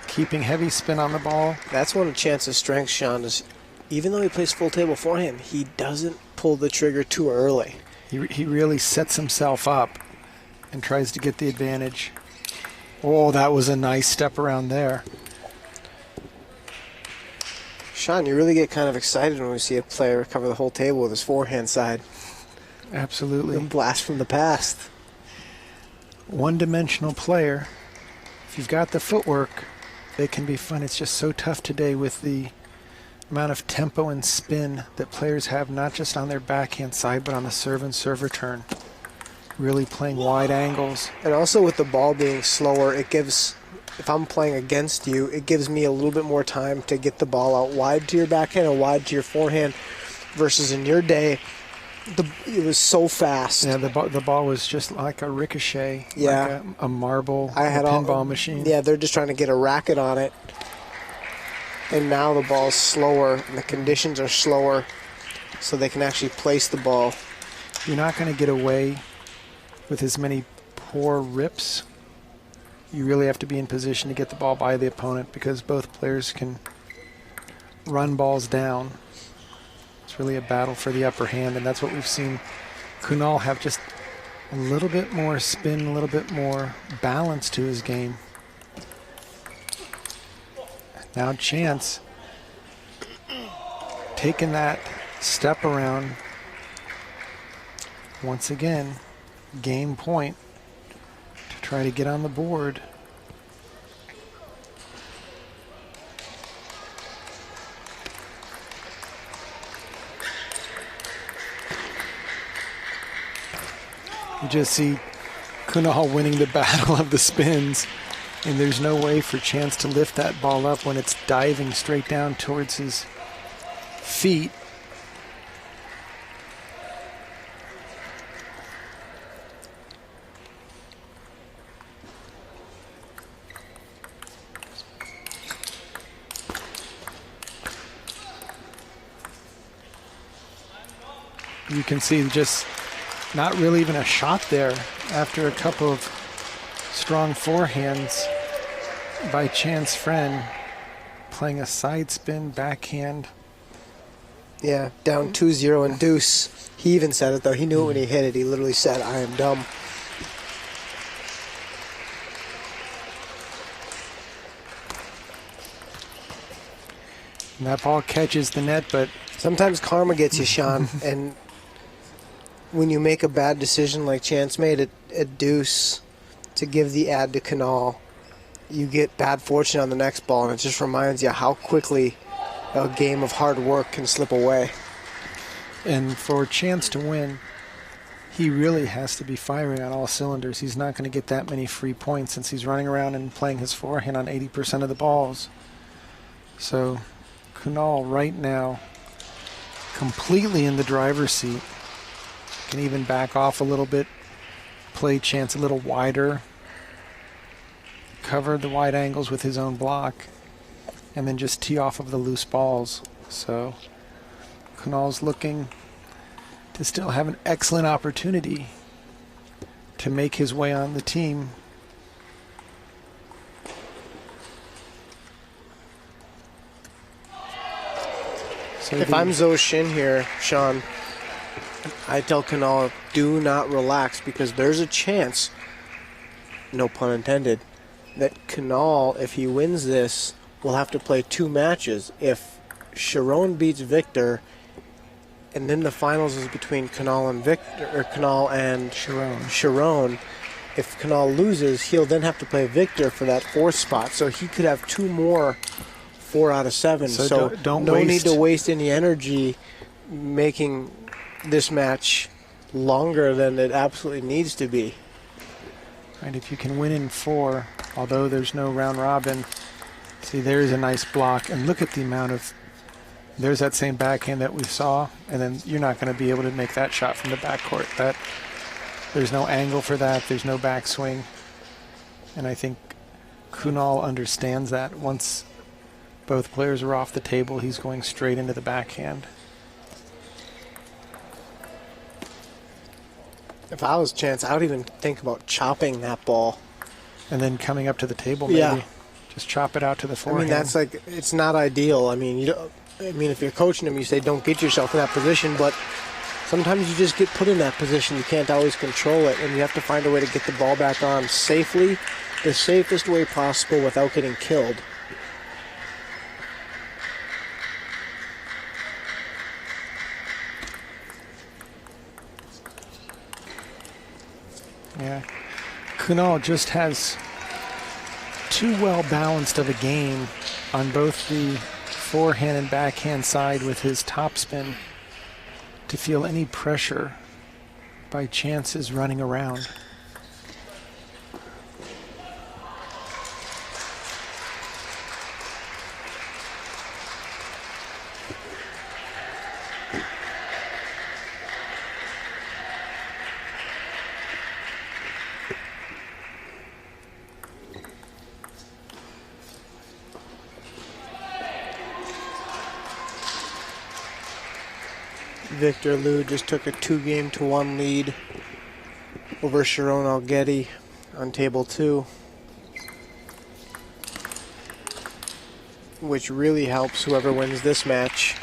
Keeping heavy spin on the ball. That's one of Chance's strengths, Sean, is even though he plays full table forehand, he doesn't pull the trigger too early. He really sets himself up and tries to get the advantage. Oh, that was a nice step around there. Sean, you really get kind of excited when we see a player recover the whole table with his forehand side. Absolutely. A blast from the past. One-dimensional player. If you've got the footwork, they can be fun. It's just so tough today with the amount of tempo and spin that players have, not just on their backhand side, but on the serve and serve return. Really playing wide angles. And also with the ball being slower, it gives, if I'm playing against you, it gives me a little bit more time to get the ball out wide to your backhand and wide to your forehand, versus in your day, it was so fast. Yeah, the ball was just like a ricochet, yeah, like a marble, I had a pinball machine. Yeah, they're just trying to get a racket on it. And now the ball's slower and the conditions are slower, so they can actually place the ball. You're not going to get away with as many poor rips. You really have to be in position to get the ball by the opponent, because both players can run balls down. It's really a battle for the upper hand, and that's what we've seen Kunal have, just a little bit more spin, a little bit more balance to his game. Now Chance taking that step around. Once again, game point to try to get on the board. You just see Kunal winning the battle of the spins, and there's no way for Chance to lift that ball up when it's diving straight down towards his feet. You can see just not really even a shot there after a couple of strong forehands by Chan's friend, playing a side spin backhand. Yeah, down 2-0 and deuce. He even said it, though. He knew it when he hit it. He literally said, "I am dumb." And that ball catches the net, but It's Sometimes karma gets you, Sean, and when you make a bad decision like Chance made at deuce to give the ad to Canal, you get bad fortune on the next ball, and it just reminds you how quickly a game of hard work can slip away. And for Chance to win, he really has to be firing on all cylinders. He's not going to get that many free points since he's running around and playing his forehand on 80% of the balls. So Kunal right now completely in the driver's seat. Can even back off a little bit, play Chance a little wider, cover the wide angles with his own block, and then just tee off of the loose balls. So Kunal's looking to still have an excellent opportunity to make his way on the team. So If I'm Zhou Shin here, Sean, I tell Canal, do not relax, because there's a chance, no pun intended, that Canal, if he wins this, will have to play 2 matches. If Sharon beats Victor, and then the finals is between Canal and Victor, or Canal and Sharon. If Canal loses, he'll then have to play Victor for that 4th spot. So he could have 2 more 4 out of 7. So don't no waste. need to waste any energy making this match longer than it absolutely needs to be. And if you can win in 4, although there's no round robin, see, there's a nice block. And look at the amount of, there's that same backhand that we saw, and then you're not going to be able to make that shot from the backcourt. There's no angle for that. There's no backswing. And I think Kunal understands that. Once both players are off the table, he's going straight into the backhand. If I was Chance, I would even think about chopping that ball. And then coming up to the table, maybe. Yeah. Just chop it out to the I forehand. mean, that's like, it's not ideal. I mean, if you're coaching him, you say don't get yourself in that position, but sometimes you just get put in that position. You can't always control it, and you have to find a way to get the ball back on safely, the safest way possible without getting killed. Yeah. Kunal just has too well balanced of a game on both the forehand and backhand side with his topspin to feel any pressure by Chance's running around. Victor Liu just took a 2-game-1 lead over Sharon Algetti on table 2, which really helps whoever wins this match.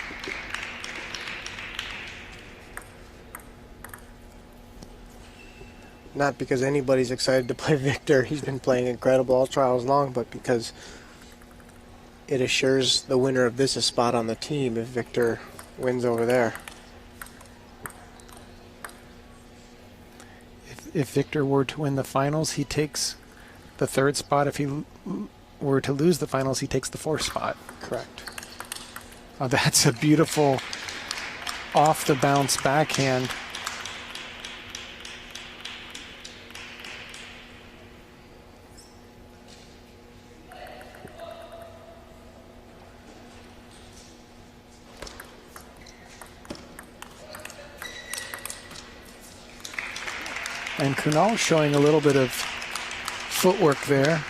Not because anybody's excited to play Victor. He's been playing incredible all trials long, but because it assures the winner of this a spot on the team if Victor wins over there. If Victor were to win the finals, he takes the 3rd spot. If he were to lose the finals, he takes the 4th spot. Correct. Oh, that's a beautiful off-the-bounce backhand. And Kunal showing a little bit of footwork there,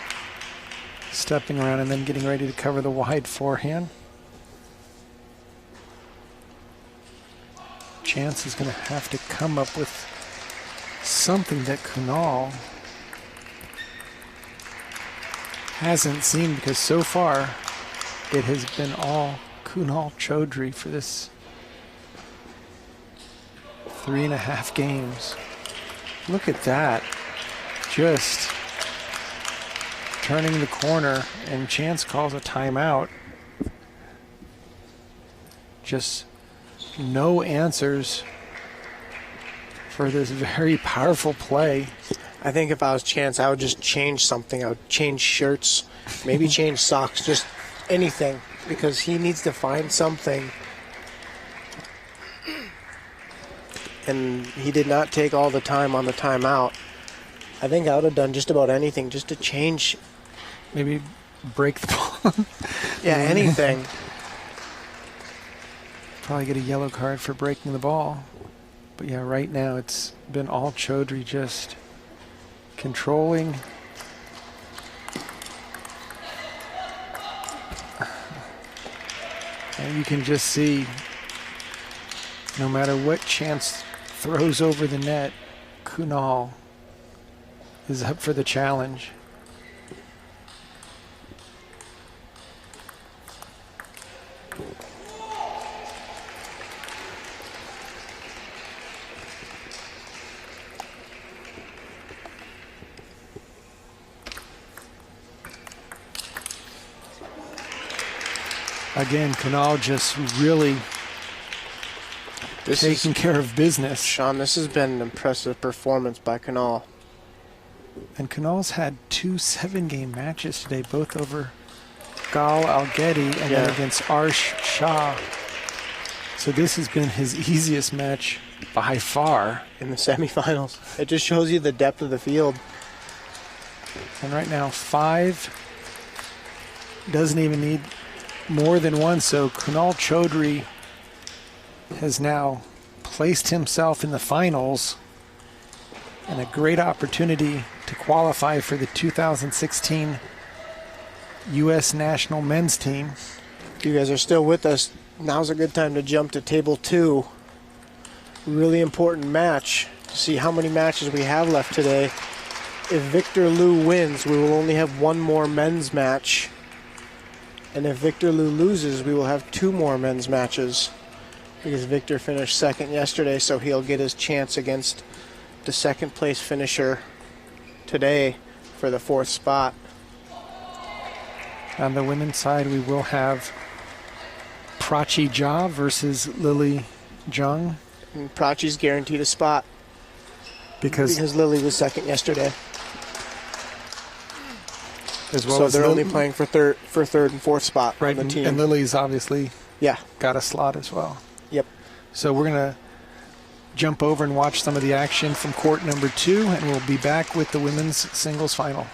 stepping around and then getting ready to cover the wide forehand. Chance is going to have to come up with something that Kunal hasn't seen, because so far it has been all Kunal Chodri for this 3.5 games. Look at that. Just turning the corner, and Chance calls a timeout. Just no answers for this very powerful play. I think if I was Chance, I would just change something. I would change shirts, maybe change socks, just anything, because he needs to find something. And he did not take all the time on the timeout. I think I would have done just about anything just to change. Maybe break the ball. Yeah, anything. Probably get a yellow card for breaking the ball. But yeah, right now it's been all Chodri just controlling. And you can just see, no matter what Chance throws over the net, Kunal is up for the challenge. Again, Kunal just really taking care of business. Sean, this has been an impressive performance by Kunal. And Kunal's had 2 7-game matches today, both over Gal Algedi and then against Arsh Shah. So this has been his easiest match by far. In the semifinals. It just shows you the depth of the field. And right now, 5 doesn't even need more than one. So Kunal Chodri has now placed himself in the finals and a great opportunity to qualify for the 2016 U.S. national men's team. If you guys are still with us, now's a good time to jump to table 2. Really important match to see how many matches we have left today. If Victor Liu wins, we will only have 1 more men's match. And if Victor Liu loses, we will have 2 more men's matches. Because Victor finished second yesterday, so he'll get his chance against the second place finisher today for the 4th spot. On the women's side, we will have Prachi Jha versus Lily Jung. And Prachi's guaranteed a spot because Lily was second yesterday. As well so as they're Lily, only playing for third and 4th spot right, on the team. And Lily's obviously yeah, got a slot as well. Yep. So we're going to jump over and watch some of the action from court number 2, and we'll be back with the women's singles final.